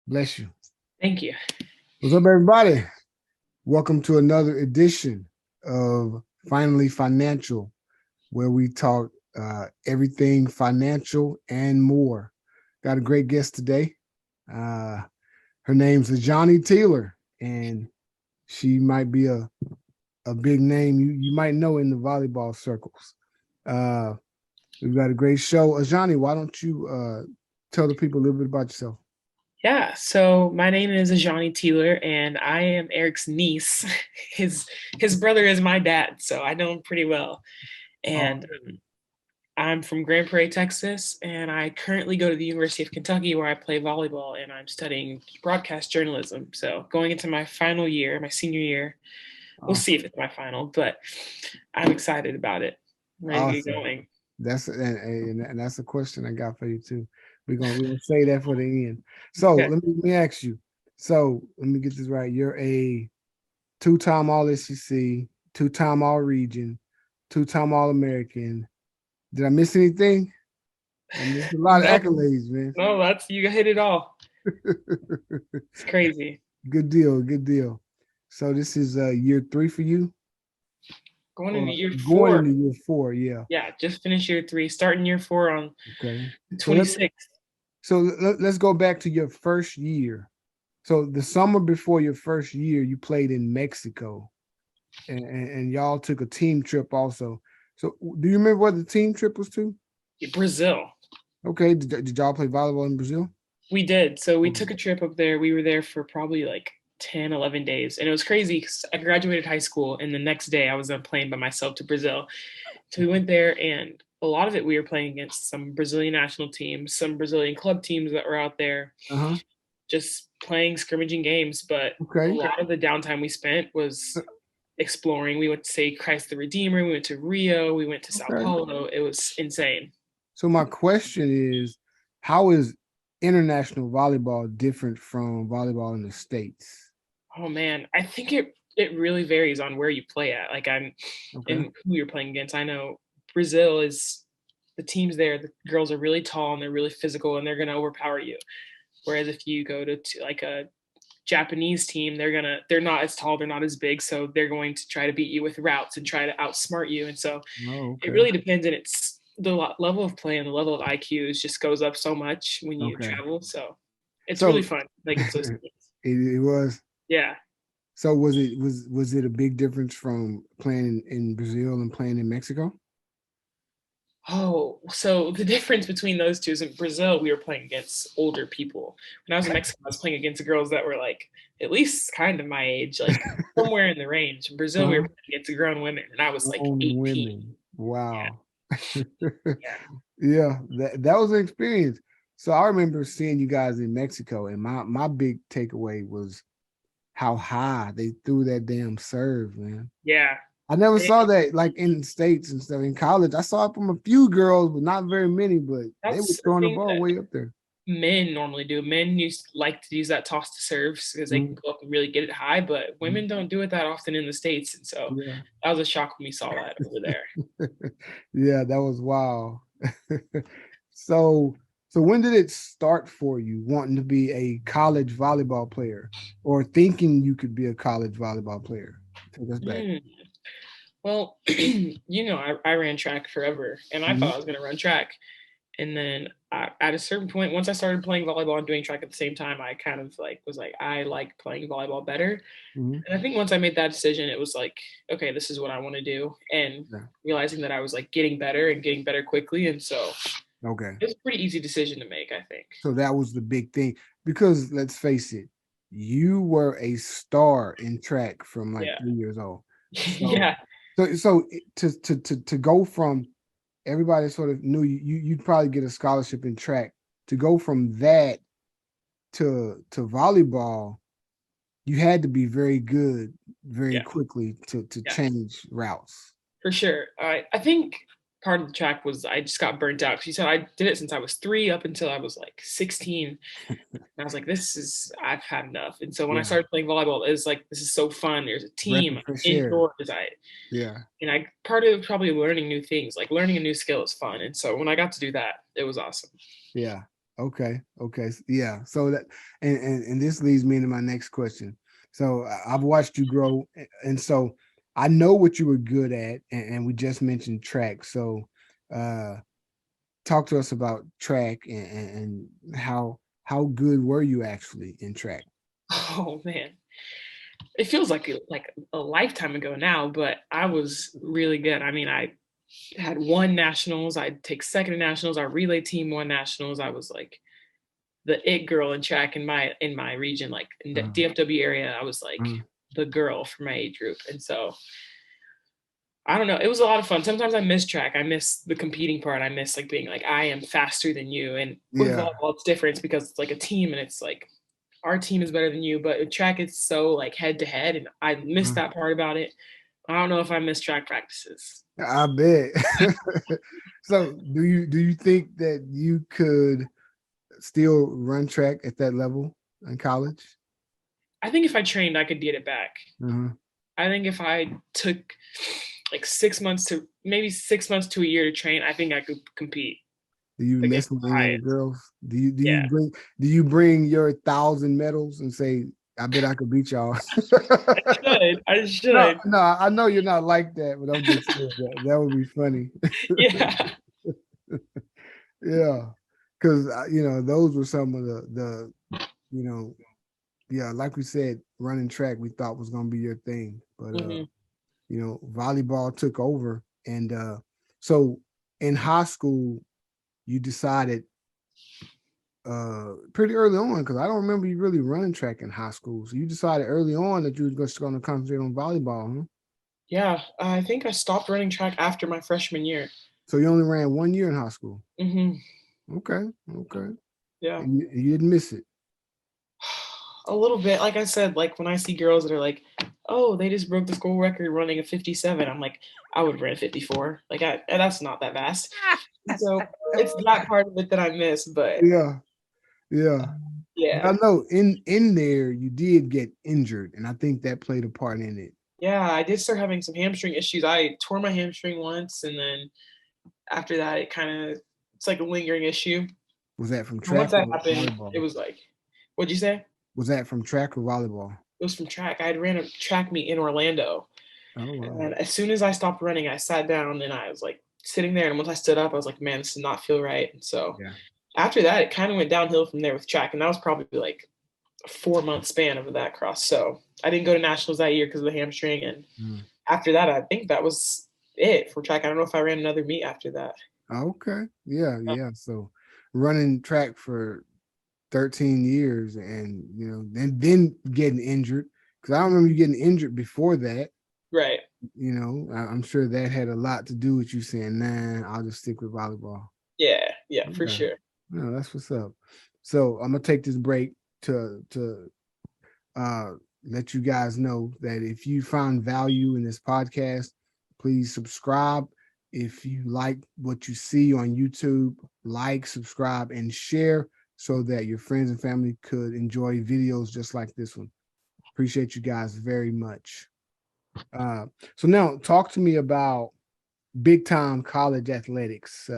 Bless you. Thank you. What's up, everybody? Welcome to another edition of Finally Financial, where we talk everything financial and more. Got a great guest today. Her name's Azhani Tealer, and she might be a big name you might know in the volleyball circles. We've got a great show. Azhani, why don't you tell the people a little bit about yourself? Yeah, so my name is Azhani Tealer, and I am Erik's niece. His brother is my dad, so I know him pretty well. And I'm from Grand Prairie, Texas, and I currently go to the University of Kentucky where I play volleyball, and I'm studying broadcast journalism. So going into my final year, my senior year, we'll see if it's my final, but I'm excited about it. Ready to get going. That's and that's a question I got for you too. We're gonna say that for the end. So let me ask you. So let me get this right. You're a two-time All SEC, two-time All Region, two-time All American. Did I miss anything? I missed a lot of accolades, man. No, you hit it all. It's crazy. Good deal, good deal. So this is year 3 for you? Going into year 4. Going into year 4, yeah. Yeah, just finished year 3, starting year 4 on the 26th. So let's go back to your first year. So the summer before your first year, you played in Mexico, and y'all took a team trip also. So do you remember what the team trip was to? Brazil. Okay, did y'all play volleyball in Brazil? We did. So we took a trip up there. We were there for probably like 10, 11 days. And it was crazy because I graduated high school, and the next day I was on a plane by myself to Brazil. So we went there, and a lot of it we were playing against some Brazilian national teams, some Brazilian club teams that were out there, just playing scrimmaging games. But a lot of the downtime we spent was exploring. We went to say Christ the Redeemer. We went to Rio. We went to Sao Paulo. It was insane. So my question is, how is international volleyball different from volleyball in the States? Oh man, I think it really varies on where you play at. Like and who you're playing against. I know Brazil is the teams there. The girls are really tall and they're really physical and they're gonna overpower you. Whereas if you go to like a Japanese team, they're not as tall, they're not as big, so they're going to try to beat you with routes and try to outsmart you. And so it really depends, and it's the level of play and the level of IQs just goes up so much when you travel. So it's really fun. Like it's it was. Yeah. So was it a big difference from playing in Brazil and playing in Mexico? Oh, so the difference between those two is in Brazil, we were playing against older people. When I was in Mexico, I was playing against girls that were like at least kind of my age, like somewhere in the range. In Brazil, we were playing against grown women, and I was like 18. Women. Wow. Yeah, that was an experience. So I remember seeing you guys in Mexico, and my big takeaway was how high they threw that damn serve, man. Yeah. I never saw that like in the States and stuff. In college, I saw it from a few girls, but not very many, but they were throwing the ball way up there. Men normally do. Men like to use that toss to serve because they can go up and really get it high, but women don't do it that often in the States. And so that was a shock when we saw that over there. Yeah, that was wild. So when did it start for you wanting to be a college volleyball player or thinking you could be a college volleyball player? Take us back. Well, I ran track forever, and I thought I was going to run track. And then at a certain point, once I started playing volleyball and doing track at the same time, I kind of was like, I like playing volleyball better. And I think once I made that decision, it was like, okay, this is what I want to do. And realizing that I was like getting better and getting better quickly. And so it was a pretty easy decision to make, I think. So that was the big thing, because let's face it, you were a star in track from like 3 years old. So, So to go from everybody sort of knew you'd probably get a scholarship in track, to go from that to volleyball, you had to be very good very quickly to change routes. For sure. I think part of the track was I just got burnt out, because you said I did it since I was 3 up until I was like 16. And I was like, I've had enough. And so when I started playing volleyball, it was like, this is so fun. There's a team indoors. And part of probably learning new things, like learning a new skill is fun. And so when I got to do that, it was awesome. Yeah. Okay. Yeah. So that and this leads me into my next question. So I've watched you grow, and so I know what you were good at, and we just mentioned track. So uh talk to us about track and how good were you actually in track? Oh man, it feels like a lifetime ago now, but I was really good. I mean, I had won nationals. I'd take second in nationals. Our relay team won nationals. I was like the it girl in track in my region, like in the DFW area. I was like the girl for my age group, and so I don't know. It was a lot of fun. Sometimes I miss track. I miss the competing part. I miss like being like I am faster than you. And with Yeah. volleyball, it's different because it's like a team, and it's like our team is better than you. But with track, it's so like head to head, and I miss that part about it. I don't know if I miss track practices. I bet. So do you think that you could still run track at that level in college? I think if I trained, I could get it back. Uh-huh. I think if I took like 6 months to maybe 6 months to a year to train, I think I could compete Do you mess against with the any of the highest. girls? Do you Yeah, do you bring your 1,000 medals and say, I bet I could beat y'all? I should. I No, should. no, I know you're not like that, but I'm just saying that would be funny. Yeah. Yeah, because those were some of the you know yeah, like we said, running track we thought was gonna be your thing, but Hmm. volleyball took over, and so in high school you decided pretty early on, because I don't remember you really running track in high school. So you decided early on that you were just going to concentrate on volleyball, huh? Yeah, I think I stopped running track after my freshman year. So you only ran 1 year in high school. Hmm. Okay, okay, Yeah. and you didn't miss it. A little bit. Like I said, like when I see girls that are like, oh, they just broke the school record running a 57, I'm like, I would run a 54. Like, and that's not that fast. And so it's that part of it that I miss. But Yeah, yeah. But I yeah, know in there you did get injured, and I think that played a part in it. yeah, I did start having some hamstring issues. I tore my hamstring once, and then after that, it's like a lingering issue. Was that from And once track that or happened, it volleyball? was like, what'd you say? Was that from track or volleyball? It was from track. I had ran a track meet in Orlando. Oh wow. And as soon as I stopped running, I sat down and I was like sitting there. And once I stood up, I was like, man, this does not feel right. And so Yeah. after that, it kind of went downhill from there with track. And that was probably like a 4 month span of that cross. So I didn't go to nationals that year because of the hamstring. And Mm. after that, I think that was it for track. I don't know if I ran another meet after that. Okay. Yeah, yeah. So running track for 13 years, and then getting injured, because I don't remember you getting injured before that. Right. I'm sure that had a lot to do with you saying, nah, I'll just stick with volleyball. Yeah. Yeah, for Okay. sure. No, that's what's up. So I'm gonna take this break to uh let you guys know that if you found value in this podcast, please subscribe. If you like what you see on YouTube, like, subscribe, and share so that your friends and family could enjoy videos just like this one. Appreciate you guys very much. So now talk to me about big time college athletics.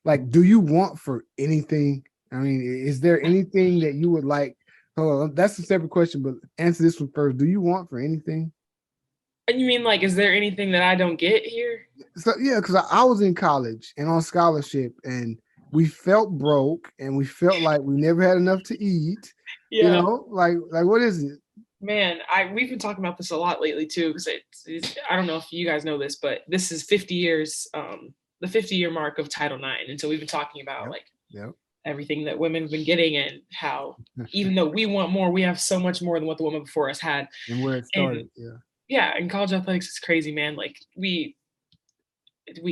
Like, do you want for anything? I mean, is there anything that you would like? Oh, that's a separate question, but answer this one first. Do you want for anything? And you mean like, is there anything that I don't get here? So yeah, because I was in college and on scholarship, and we felt broke, and we felt like we never had enough to eat. Yeah. Like what is it? Man, we've been talking about this a lot lately too, because it's I don't know if you guys know this, but this is 50 years, the 50-year mark of Title IX, and so we've been talking about Yep, like yep. everything that women have been getting, and how even though we want more, we have so much more than what the woman before us had. And where it And started, yeah. yeah, in college athletics, it's crazy, man. Like we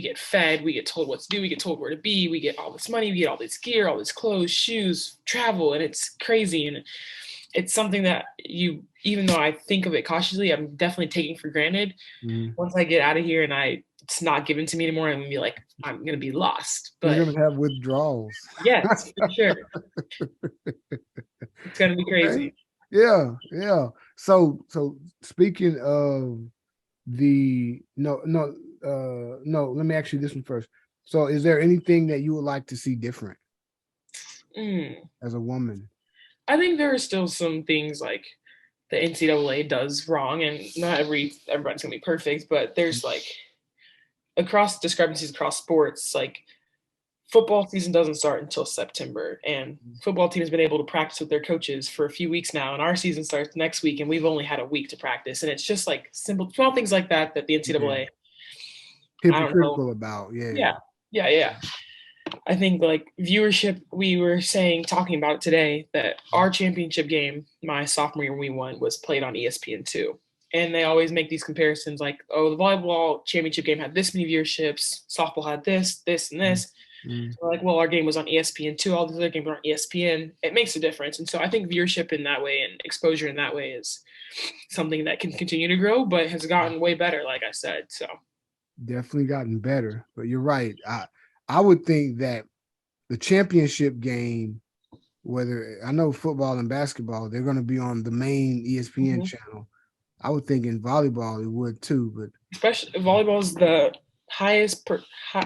get fed, we get told what to do, we get told where to be, we get all this money, we get all this gear, all this clothes, shoes, travel, and it's crazy. And it's something that even though I think of it cautiously, I'm definitely taking for granted. Mhm. Once I get out of here and it's not given to me anymore, I'm gonna be like, I'm gonna be lost. You're But gonna have withdrawals. yes, for sure, it's gonna be Okay. crazy. Yeah, yeah. So speaking of the no, let me ask you this one first. So is there anything that you would like to see different? as a woman? I think there are still some things like the NCAA does wrong, and not everybody's gonna be perfect, but there's like across discrepancies across sports, like football season doesn't start until September, and football team has been able to practice with their coaches for a few weeks now, and our season starts next week, and we've only had a week to practice, and it's just like simple small things like that that the NCAA, I don't know, Hypocritical about, yeah, yeah. I think like viewership, we were talking about it today that our championship game, my sophomore year when we won, was played on ESPN2. And they always make these comparisons like, oh, the volleyball championship game had this many viewerships, softball had this, this, and this. Mm-hmm. So like, well, our game was on ESPN2, all the other games were on ESPN. It makes a difference. And so I think viewership in that way and exposure in that way is something that can continue to grow, but has gotten way better, like I said. So Definitely gotten better, but you're right. I would think that the championship game, whether I know football and basketball, they're going to be on the main ESPN channel. I would think in volleyball it would too, but especially volleyball is the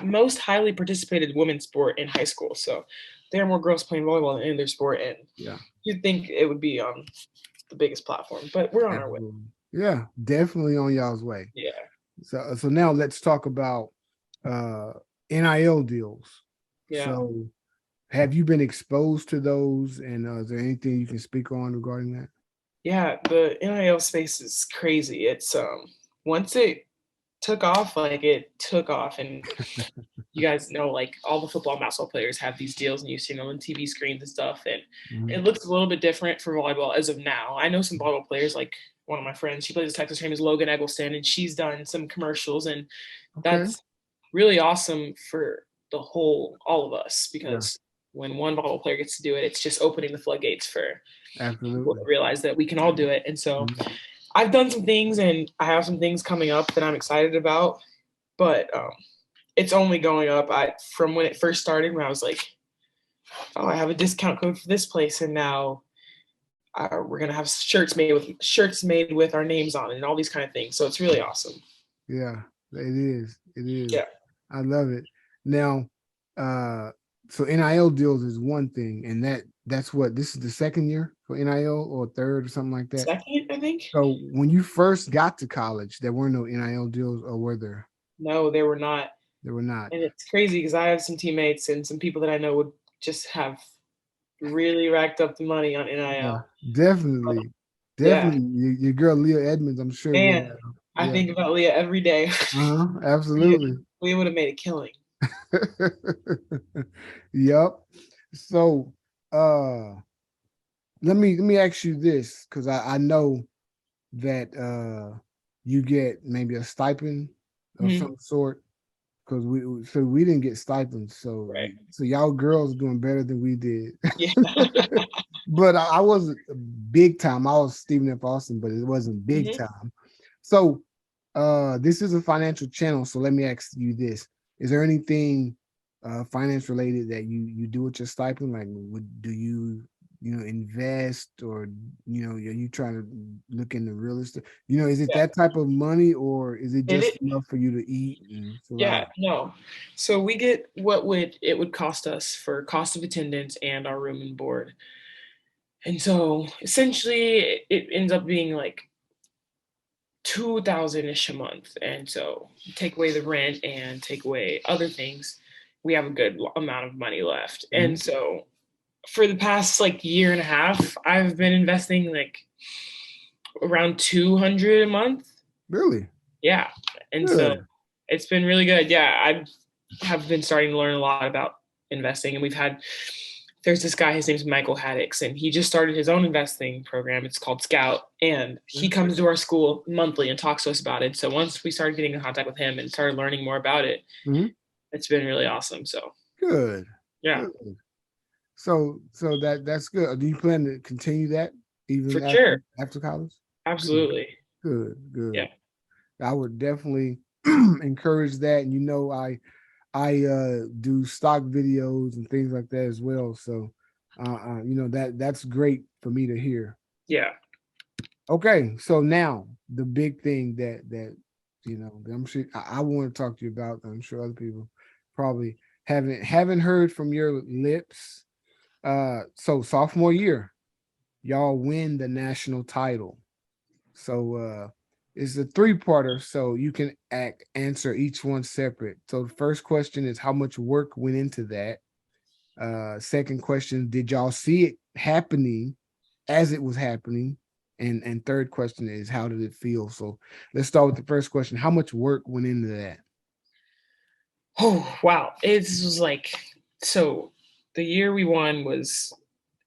most highly participated women's sport in high school. So there are more girls playing volleyball than any other sport, and yeah, you'd think it would be on the biggest platform, but we're on our way. Yeah, definitely on y'all's way. Yeah. So now let's talk about NIL deals. Yeah. So have you been exposed to those, and is there anything you can speak on regarding that? Yeah, the NIL space is crazy. It's once it took off, like it took off, and you guys know like all the football and basketball players have these deals, and you see them on TV screens and stuff, and it looks a little bit different for volleyball as of now. I know some volleyball players, like one of my friends, she plays at Texas. Her name is Logan Eggleston, and she's done some commercials, and that's really awesome for all of us, because when one volleyball player gets to do it, it's just opening the floodgates for people to realize that we can all do it. And so I've done some things, and I have some things coming up that I'm excited about, but it's only going up. From when it first started, when I was like, oh, I have a discount code for this place, and now we're gonna have shirts made with our names on it, and all these kind of things. So it's really awesome. Yeah, it is. It is. Yeah, I love it. Now, so NIL deals is one thing, and that's what this is the second year for NIL or third or something like that. Second, I think. So when you first got to college, there were no NIL deals, or were there? No, there were not. There were not. And it's crazy because I have some teammates and some people that I know would just have really racked up the money on NIL. Yeah, definitely. Your girl Leah Edmonds, I'm sure. Man, I think about Leah every day. Absolutely. We would have made a killing. Yep. So let me ask you this, because I know that you get maybe a stipend of some sort, because we didn't get stipends, so y'all girls doing better than we did. Yeah. But I wasn't big time. I was Stephen F. Austin, but it wasn't big time. So this is a financial channel, so let me ask you this: is there anything finance related that you do with your stipend? Like, do you invest, or are you trying to look into real estate? Is it that type of money, or is it just enough for you to eat and survive? No. So we get what it would cost us for cost of attendance and our room and board. And so essentially it ends up being like $2,000-ish a month. And so take away the rent and take away other things, we have a good amount of money left. And so for the past like year and a half, I've been investing like around $200 a month. Really? Yeah. And so it's been really good. Yeah. I have been starting to learn a lot about investing, and there's this guy, his name's Michael Haddix, and he just started his own investing program. It's called Scout, and he comes to our school monthly and talks to us about it. So once we started getting in contact with him and started learning more about it, it's been really awesome. So good. Yeah. Good. So that's good. Do you plan to continue that even after college? Absolutely. Good. Yeah. I would definitely encourage that. And I do stock videos and things like that as well. So that's great for me to hear. Yeah. Okay, so now the big thing that I'm sure I want to talk to you about. I'm sure other people probably haven't heard from your lips. So sophomore year, y'all win the national title. So it's a three-parter, so you can answer each one separate. So the first question is how much work went into that. Second question, did y'all see it happening as it was happening? And third question is how did it feel? So let's start with the first question. How much work went into that? Oh, wow. It was like, so the year we won was,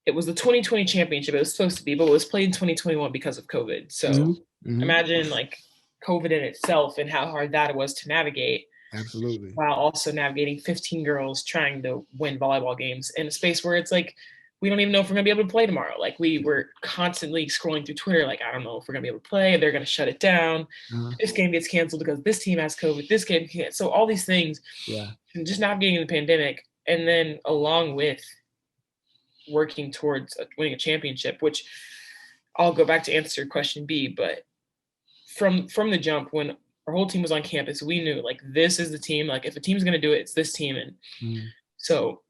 it was the 2020 championship. It was supposed to be, but it was played in 2021 because of COVID. So imagine like COVID in itself and how hard that was to navigate. Absolutely. While also navigating 15 girls trying to win volleyball games in a space where it's like, we don't even know if we're going to be able to play tomorrow. Like we were constantly scrolling through Twitter. Like, I don't know if we're going to be able to play. They're going to shut it down. This game gets canceled because this team has COVID. This game can't. So all these things. Yeah. And just navigating the pandemic. And then along with working towards winning a championship, which I'll go back to answer question B, but from the jump, when our whole team was on campus, we knew like this is the team. Like if a team's going to do it, it's this team. And so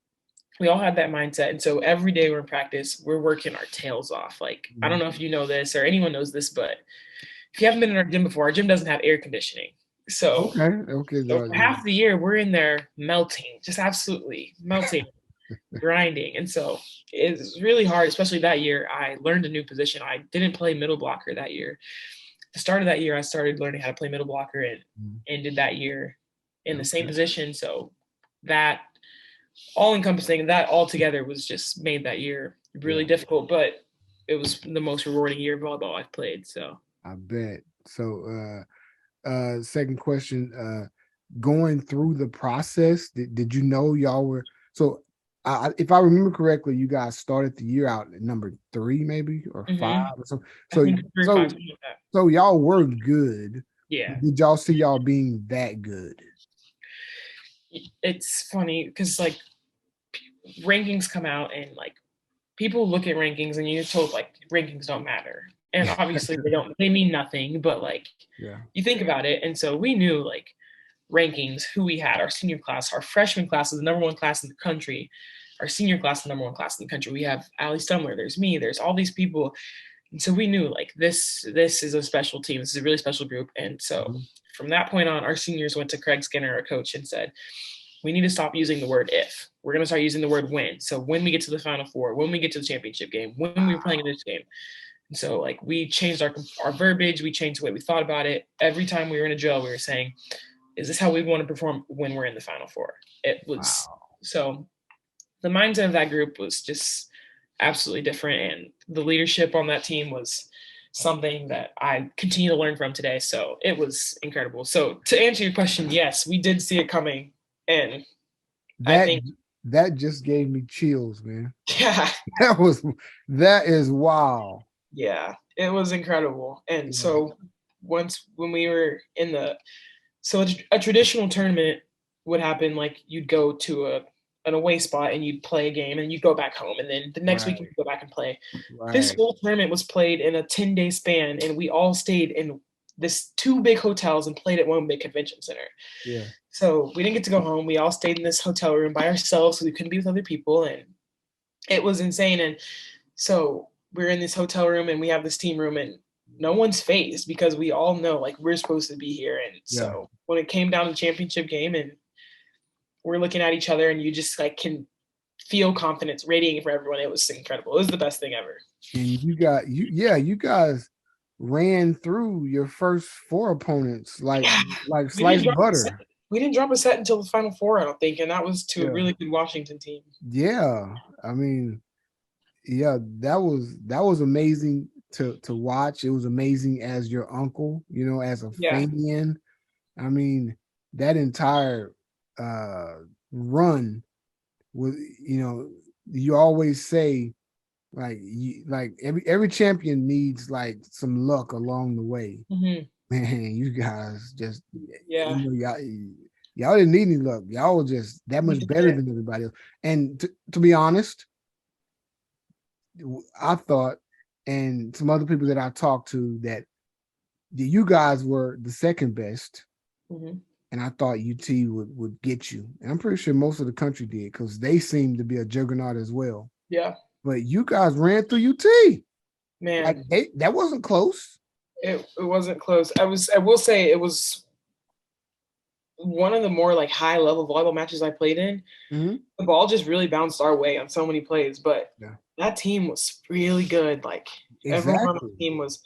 we all had that mindset. And so every day we're in practice, we're working our tails off. Like, I don't know if you know this or anyone knows this, but if you haven't been in our gym before, our gym doesn't have air conditioning. So, so for half the year, we're in there melting, just absolutely melting, grinding. And so it's really hard, especially that year. I learned a new position. I didn't play middle blocker that year. The start of that year, I started learning how to play middle blocker and ended that year in the same position. So that all encompassing, that all together was just made that year really difficult, but it was the most rewarding year of volleyball I've played. So I bet. So second question, going through the process, did you know y'all were so if I remember correctly, you guys started the year out at number 3 maybe or 5 or something. So y'all were good. Yeah. Did y'all see y'all being that good? It's funny because like rankings come out and like people look at rankings and you're told like rankings don't matter. And obviously they mean nothing, but like you think about it. And so we knew like rankings, who we had, our senior class, our freshman class is the number 1 class in the country. Our senior class is the number 1 class in the country. We have Allie Stumler, there's me, there's all these people. And so we knew like this is a special team. This is a really special group. And so from that point on, our seniors went to Craig Skinner, our coach, and said, we need to stop using the word if. We're going to start using the word when. So when we get to the Final Four, when we get to the championship game, when we were playing in this game. And so like we changed our verbiage. We changed the way we thought about it. Every time we were in a drill, we were saying, is this how we want to perform when we're in the Final Four? It was so the mindset of that group was just absolutely different. And the leadership on that team was something that I continue to learn from today. So it was incredible. So to answer your question, yes, we did see it coming. And that just gave me chills, man. Yeah. That is wow. Yeah, it was incredible. And so when we were in so a traditional tournament would happen, like you'd go to an away spot and you'd play a game and you'd go back home. And then the next week you'd go back and play. This whole tournament was played in a 10-day span and we all stayed in this 2 big hotels and played at 1 big convention center. Yeah. So we didn't get to go home. We all stayed in this hotel room by ourselves, so we couldn't be with other people. And it was insane. And so we're in this hotel room and we have this team room and no one's phased because we all know like we're supposed to be here. And so when it came down to the championship game and we're looking at each other and you just like can feel confidence radiating for everyone, it was incredible. It was the best thing ever. And you guys ran through your first 4 opponents like sliced butter. We didn't drop a set until the Final Four, I don't think, and that was to a really good Washington team. Yeah, I mean, that was amazing to watch. It was amazing as your uncle, as a fan. I mean, that entire run was, you always say like every champion needs like some luck along the way. Man, you guys just y'all didn't need any luck. Y'all were just that much better than everybody else. And to be honest, I thought, and some other people that I talked to, that you guys were the second best. And I thought UT would get you. And I'm pretty sure most of the country did because they seemed to be a juggernaut as well. Yeah. But you guys ran through UT. Man, Like that wasn't close. it wasn't close. I will say it was one of the more like high level volleyball matches I played in. Mm-hmm. The ball just really bounced our way on so many plays, but Yeah. that team was really good. Like everyone on Exactly. the team was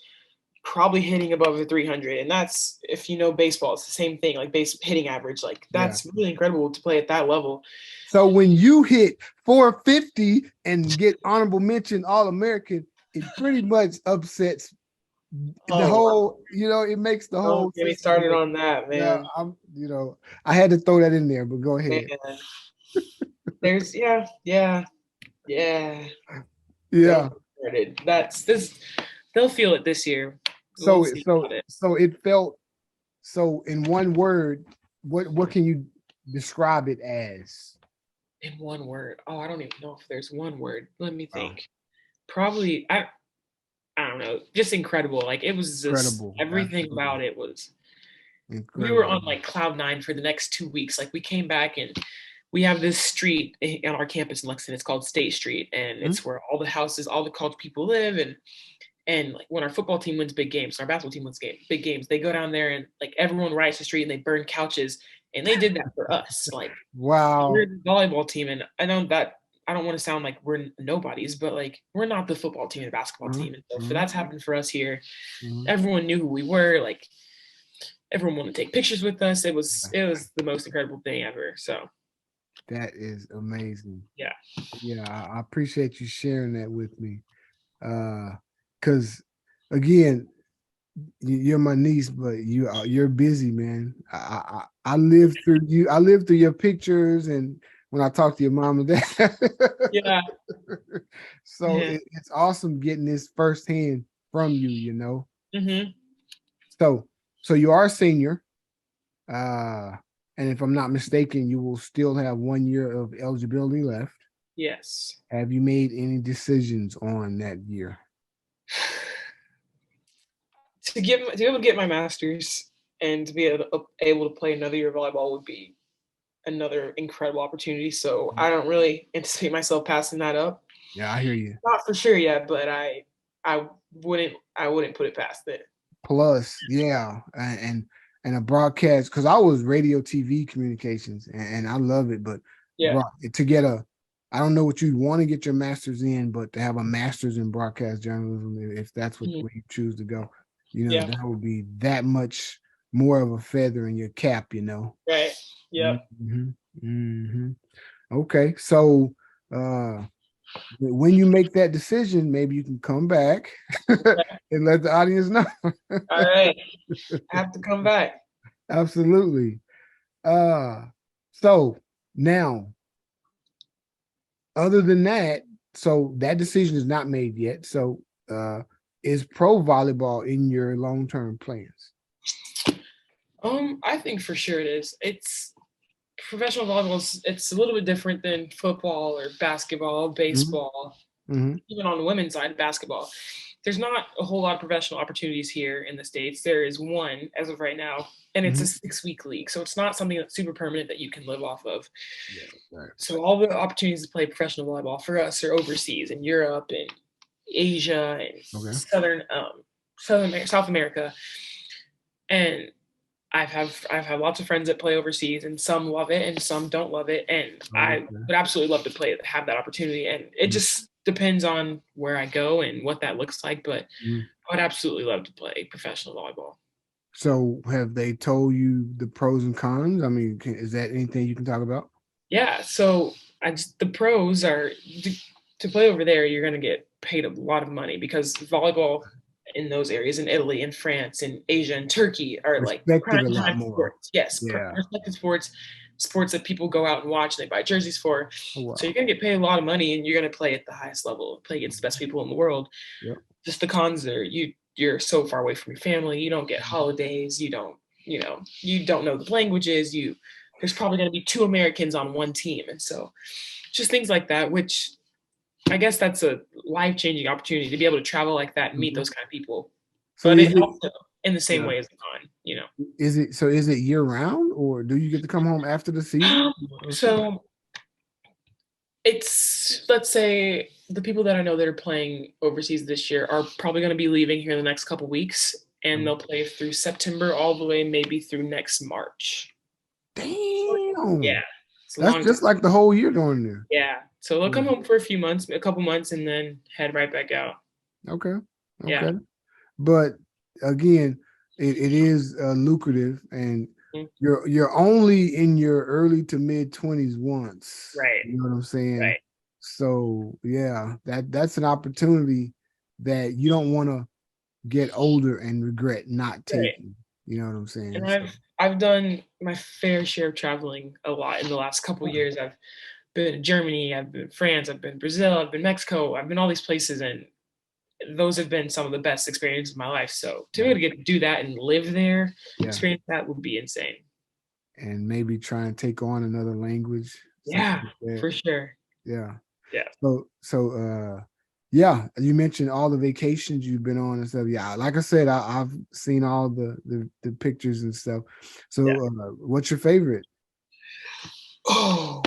probably hitting above the 300, and that's, if you know baseball, it's the same thing, like base hitting average. Like Yeah. that's really incredible to play at that level. So when you hit 450 and get honorable mention All American, it pretty much upsets the Oh, whole, it makes the whole don't get me system. started on that, Yeah, man. I had to throw that in there, but go ahead. Man, there's yeah. Yeah. That's this. They'll feel it this year. We'll So see so about it. so it felt so in one word, what can you describe it as? In one word. Oh, I don't even know if there's one word. Let me Oh, think. Probably I don't know. Just incredible. Like it was just incredible. everything Absolutely. about it was. We were Incredible. on like cloud nine for the next 2 weeks. Like we came back and we have this street on our campus in Lexington. It's called State Street, and Mhm. it's where all the houses, all the college people live. And like when our football team wins big games, our basketball team wins big games, they go down there and like everyone riots the street and they burn couches. And they did that for us. Like we're Wow. the volleyball team, and I know that I don't want to sound like we're nobodies, but like we're not the football team, the basketball Mhm, team. And so for mhm, that's happened for us here. mhm. Everyone knew who we were. Like everyone wanted to take pictures with us. It was Yeah, it was the most incredible thing ever. So that is amazing. yeah. Yeah, I appreciate you sharing that with me. Because again, you're my niece, but you're busy, man. I lived through you. I lived through your pictures, and when I talked to your mom and dad. Yeah. So Yeah. it's awesome getting this firsthand from you. Mm-hmm. So you are a senior, uh, and if I'm not mistaken, you will still have 1 year of eligibility left. Yes. Have you made any decisions on that year? To be able to get my master's and to be able to play another year of volleyball would be another incredible opportunity. So I don't really anticipate myself passing that up. Yeah, I hear you. Not for sure yet, but I wouldn't put it past it. Plus, yeah, and a broadcast because I was radio TV communications and I love it, but Yeah. to get I don't know what you'd want to get your master's in, but to have a master's in broadcast journalism, if that's Mm-hmm. where you choose to go, Yeah. that would be that much more of a feather in your cap. Right. Yep. Mm-hmm. Mm-hmm. Okay, so when you make that decision, maybe you can come back Okay. and let the audience know. All right. I have to come back. Absolutely. Uh, so now, other than that, so that decision is not made yet. So, is pro volleyball in your long term plans? I think for sure it is. It's professional volleyball. It's a little bit different than football or basketball, Mm-hmm. baseball. Mm-hmm. Even on the women's side, basketball, there's not a whole lot of professional opportunities here in the States. There is one as of right now, and it's a Mm-hmm. 6-week league. So it's not something that's super permanent that you can live off of. Yeah. Right. So all the opportunities to play professional volleyball for us are overseas in Europe and Asia and Okay. South America. And I've had lots of friends that play overseas, and some love it and some don't love it. And I Okay. would absolutely love to have that opportunity. And it just depends on where I go and what that looks like. But Mm-hmm. I would absolutely love to play professional volleyball. So, have they told you the pros and cons? I mean, is that anything you can talk about? Yeah. So the pros are to play over there, you're going to get paid a lot of money because volleyball in those areas in Italy and France and Asia and Turkey are like Respected prime a lot time more. sports. Yes, Yeah. respected sports that people go out and watch and they buy jerseys for. Oh, wow. So you're going to get paid a lot of money and you're going to play at the highest level, play against the best people in the world. Yep. Just the cons are you're so far away from your family. You don't get holidays. You don't know the languages. There's probably going to be two Americans on one team, and so just things like that, which I guess that's a life-changing opportunity to be able to travel like that and meet those kind of people. So But is it it also in the same way as a con. is it year round or do you get to come home after the season? So It's, let's say, the people that I know that are playing overseas this year are probably going to be leaving here in the next couple weeks, and they'll play through September all the way maybe through next March. Yeah, Damn. it's a That's long time. just like the whole year going there. Yeah, so they'll come home for a couple months, and then head right back out. Okay. Yeah. Okay. But again, it is lucrative, and Mhm. you're only in your early to mid 20s once. Right. You know what I'm saying? Right. So yeah, that's an opportunity that you don't want to get older and regret not Right. taking. You know what I'm saying? And So, I've done my fair share of traveling a lot in the last couple years. I've been to Germany, I've been to France, I've been to Brazil, I've been to Mexico, I've been all these places, and those have been some of the best experiences of my life. So to be able to get to do that and live there, experience that would be insane. and maybe try and take on another language. Yeah, Like that. for sure. Yeah. Yeah. So yeah, you mentioned all the vacations you've been on and stuff. Yeah, like I said, I've seen all the pictures and stuff. So Yeah. what's your favorite? Oh,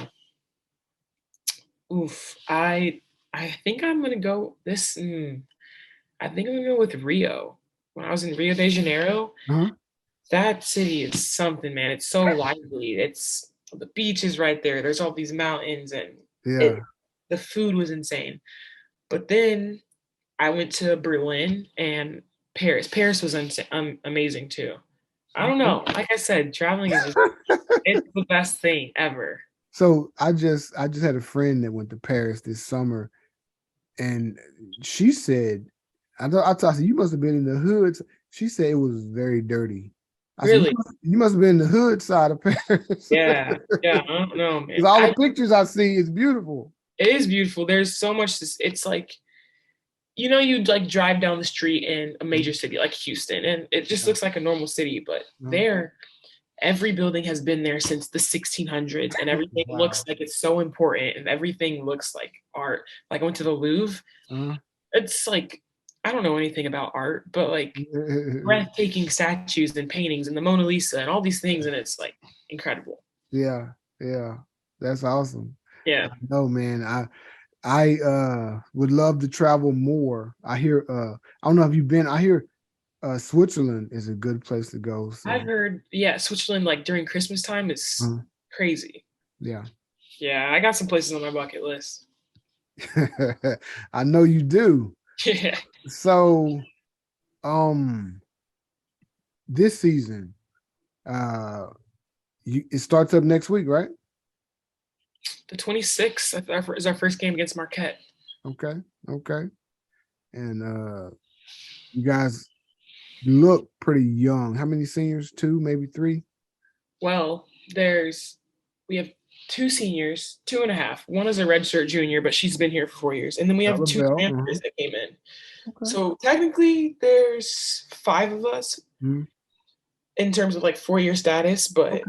oof. I think I'm gonna go this. I think I'm gonna go with Rio. When I was in Rio de Janeiro, Huh? that city is something, man. It's so lively. It's the beach is right there. There's all these mountains, and Yeah. it the food was insane. But then I went to Berlin and Paris. Paris was amazing too. I don't know. Like I said, traveling is just it's the best thing ever. So I just had a friend that went to Paris this summer, and she said, I said, you must have been in the hoods. She said it was very dirty. I said, Really? you must have been in the hood side of Paris. Yeah. Yeah. I don't know, man. Because all the pictures I see is beautiful. It is beautiful. There's so much. It's like, you'd like drive down the street in a major city like Houston, and it just looks like a normal city. But there, every building has been there since the 1600s, and everything looks like it's so important, and everything looks like art. Like I went to the Louvre. It's like, I don't know anything about art, but like breathtaking statues and paintings and the Mona Lisa and all these things, and it's like incredible. Yeah, yeah, that's awesome. Yeah. No, man, I would love to travel more. I hear I don't know if you've been. I hear Switzerland is a good place to go. So I've heard, yeah, Switzerland like during Christmas time is crazy. yeah, Yeah, I got some places on my bucket list. I know you do. Yeah. So, this season, it starts up next week, right? The 26th is our first game against Marquette. Okay, okay, and you guys look pretty young. How many seniors? Two, maybe three? Well, we have two seniors, two and a half. One is a redshirt junior, but she's been here for 4 years. And then we have two transfers that came in. Okay. So technically there's 5 of us in terms of like 4-year status, but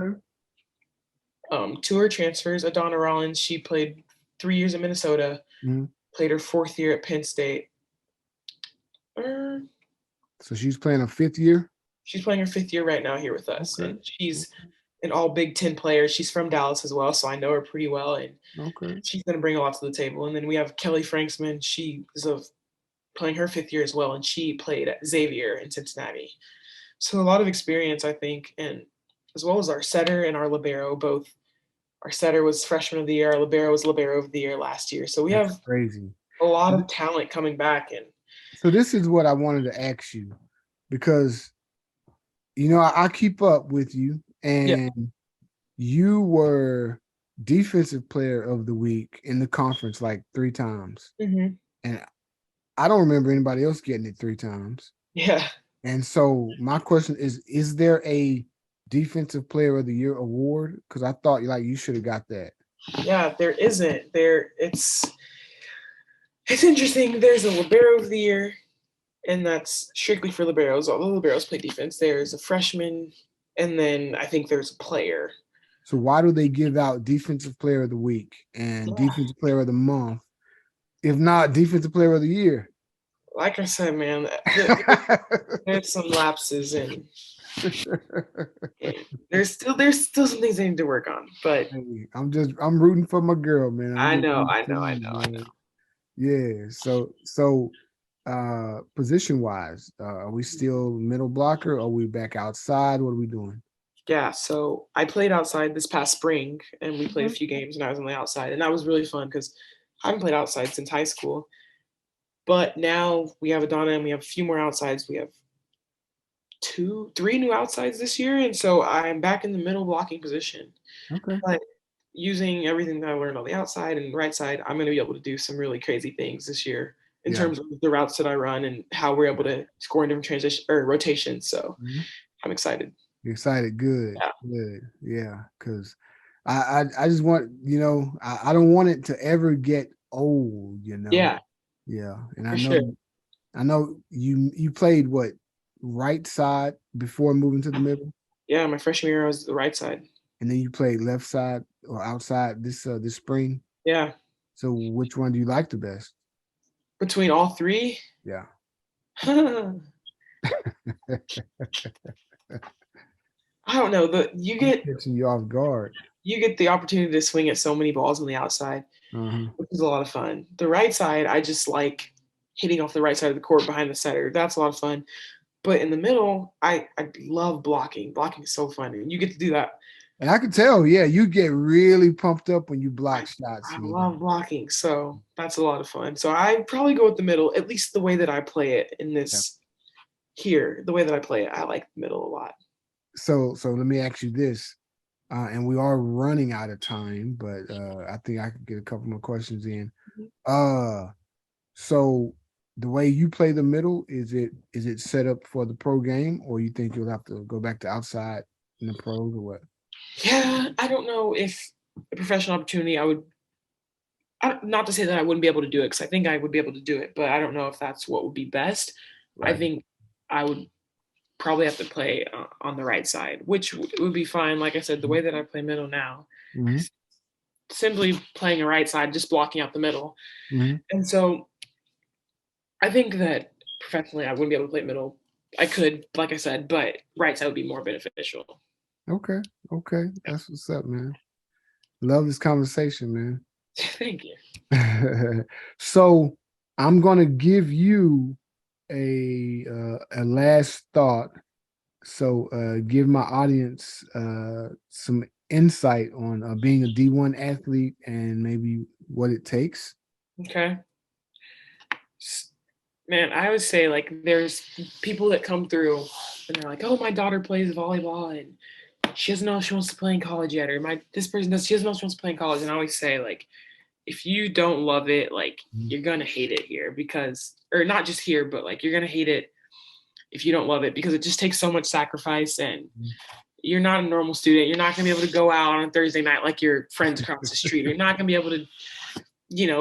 2 are transfers. Adonna Rollins, she played 3 years in Minnesota, played her 4th year at Penn State. So she's playing a 5th year? She's playing her 5th year right now here with us. And she's an all Big Ten player. She's from Dallas as well, so I know her pretty well. And she's going to bring a lot to the table. And then we have Kelly Franksman. She is playing her 5th year as well, and she played at Xavier in Cincinnati. So a lot of experience, I think, and as well as our setter and our libero, both. Our setter was freshman of the year. Our libero was libero of the year last year. So we have crazy a lot of talent coming back. And so this is what I wanted to ask you, because I keep up with you, and you were defensive player of the week in the conference like 3 times. And I don't remember anybody else getting it 3 times. Yeah. And so my question is there a defensive player of the year award? Because I thought you should have got that. Yeah, there isn't. It's interesting. There's a libero of the year, and that's strictly for liberos. All the liberos play defense. There's a freshman, and then I think there's a player. So why do they give out defensive player of the week and defensive player of the month, if not defensive player of the year? Like I said, man, there's some lapses in There's still some things I need to work on, but Hey, I'm rooting for my girl, man. I'm I just know, rooting I for know, I you, know, I know. man. Yeah. So position wise, are we still middle blocker? Or are we back outside? What are we doing? Yeah, so I played outside this past spring, and we played a few games, and I was on the outside, and that was really fun because I haven't played outside since high school. But now we have Adana, and we have a few more outsides. We have three new outsides this year, and so I'm back in the middle blocking position. Okay. But using everything that I learned on the outside and right side, I'm going to be able to do some really crazy things this year in Yeah. terms of the routes that I run and how we're able to score in different transition or rotations. So I'm excited. You're excited. Good. Yeah. Good. Yeah. Because I just want, I don't want it to ever get old, Yeah, Yeah. And for sure. I know you played what, right side before moving to the middle? Yeah, my freshman year I was the right side. And then you played left side or outside this spring. Yeah. So which one do you like the best? Between all three, Yeah. I don't know. Catching you off guard. You get the opportunity to swing at so many balls on the outside, Uh-huh. which is a lot of fun. The right side, I just like hitting off the right side of the court behind the setter. That's a lot of fun. But in the middle, I love blocking. Blocking is so fun, and you get to do that. And I can tell, yeah, you get really pumped up when you block shots, I man. love blocking, so that's a lot of fun. So I probably go with the middle, at least the way that I play it in Yeah. this here. The way that I play it, I like the middle a lot. So let me ask you this. And we are running out of time, but I think I could get a couple more questions in. Uh so the way you play the middle, is it set up for the pro game, or you think you'll have to go back to outside in the pros or what? Yeah, I don't know if a professional opportunity, not to say that I wouldn't be able to do it because I think I would be able to do it, but I don't know if that's what would be best. I Right. think I would probably have to play on the right side, which would be fine. Like I said, the way that I play middle now, Mm-hmm. simply playing a right side, just blocking out the middle. Mm-hmm. And so I think that professionally, I wouldn't be able to play middle. I could, like I said, but right side would be more beneficial. Okay. Okay. That's what's up, man. Love this conversation, man. Thank you. So I'm gonna give you a last thought. So give my audience some insight on being a D1 athlete and maybe what it takes. Okay. Man, I would say like there's people that come through and they're like, "Oh, my daughter plays volleyball and she doesn't know if she wants to play in college yet," or this person does, she doesn't know if she wants to play in college. And I always say like, if you don't love it, like you're gonna hate it here because, or not just here, but like you're gonna hate it if you don't love it because it just takes so much sacrifice and you're not a normal student. You're not gonna be able to go out on a Thursday night like your friends across the street. You're not gonna be able to,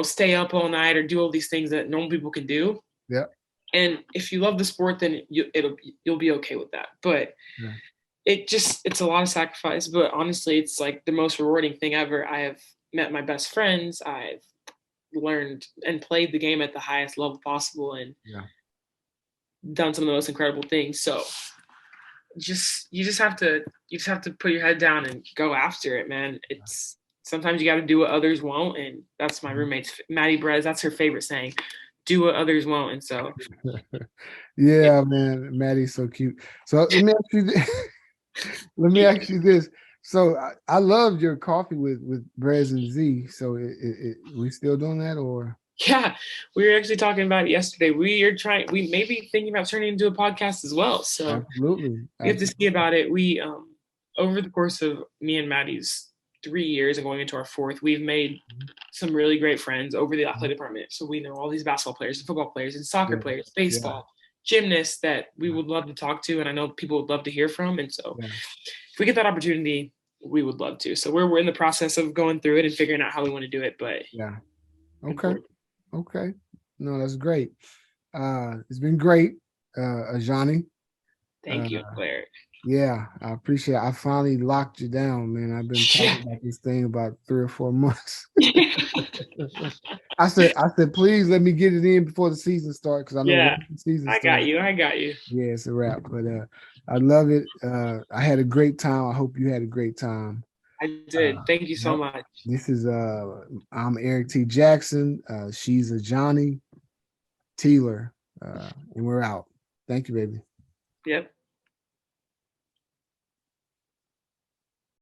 stay up all night or do all these things that normal people can do. Yeah. And if you love the sport, then you'll be okay with that. But Yeah. it's a lot of sacrifice. But honestly, it's like the most rewarding thing ever. I have met my best friends. I've learned and played the game at the highest level possible and Yeah. done some of the most incredible things. So you just have to put your head down and go after it, man. It's sometimes you got to do what others won't, and that's my roommate's Maddie Brez. That's her favorite saying: "Do what others won't." And so, Yeah, man, Maddie's so cute. So let me ask you this. Let me ask you this. So I loved your coffee with Brez and Z. So we still doing that or? yeah, we were actually talking about it yesterday. We may be thinking about turning into a podcast as well. So Absolutely. we have to see Absolutely. about it. We over the course of me and Maddie's 3 years and going into our fourth, we've made some really great friends over the athletic department. So we know all these basketball players and football players and soccer Yeah. players, Yeah. baseball, gymnasts that we would love to talk to, and I know people would love to hear from. And so Yeah. if we get that opportunity, we would love to. So we're in the process of going through it and figuring out how we want to do it. But Yeah. Okay. Okay. No, that's great. It's been great, Azhani. Thank you, Claire. Yeah, I appreciate it. I finally locked you down, man. I've been talking about this thing about 3 or 4 months. I said, please let me get it in before the season starts because I know Yeah, once the season I got starts, you. I got you. yeah, it's a wrap. But I love it. I had a great time. I hope you had a great time. I did. Thank you so Yep. much. This is I'm Erik T. Jackson. She's Azhani Tealer. And we're out. Thank you, baby. Yep.